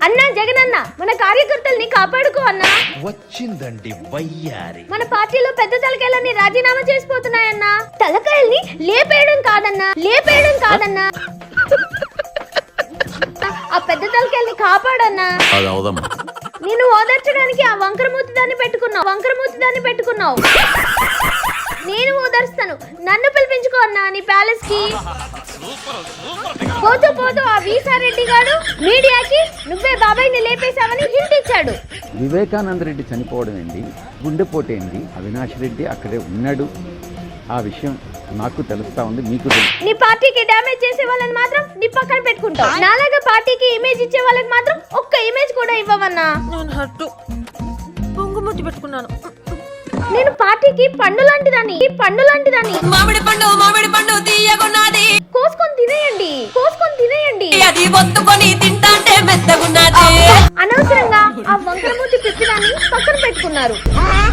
అన్నా జగనన్న మన కార్యకర్తల్ని కాపాడుకో అన్నా. వచ్చిందండి వయ్యారి. మన పార్టీలో పెద్ద తలకాయలన్నీ రాజీనామా చేసిపోతున్నాయన్నా. తలకాయల్ని లేపేయడం కాదన్నా ఆ పెద్ద తలకాయల్ని కాపాడన్నా. నేను ఓదార్చడానికి ఆ వంకరమూతి దాన్ని పెట్టుకున్నావు. నేను ఓదార్స్తాను, నన్ను పిలిపించుకో అన్నా నీ ప్యాలెస్ కి. పోతూ ఆ వీసారెడ్డి గారు మీడియాకి నువ్వే బాబాయ్ని లేపేశావని హింట్ ఇచ్చాడు. వివేకానంద రెడ్డి చనిపోవడం ఏంటి, గుండెపోటు ఏంటి, అవినాష్ రెడ్డి అక్కడే ఉన్నాడు. ఆ విషయం నాకు తెలుస్తా ఉంది, మీకు నీ పార్టీకి డ్యామేజ్ చేసే వాళ్ళని మాత్రం నీ పక్కన పెట్టుకుంటావు. నాలాగా పార్టీకి ఇమేజ్ ఇచ్చే వాళ్ళకి మాత్రం ఒక్క ఇమేజ్ కూడా ఇవ్వవన్నా. పొంగుముద్దు పెట్టుకున్నాను. నేను పార్టీకి పండు లాంటిదాన్ని. మామిడి పండు తీయగున్నది. కోసుకొని తినేయండి. అది ఒత్తుకొని తింటాంటే మెత్తగున్నది. అనవసరంగా ఆ వంకరమూతి పిచ్చిదాన్ని పక్కన పెట్టుకున్నారు.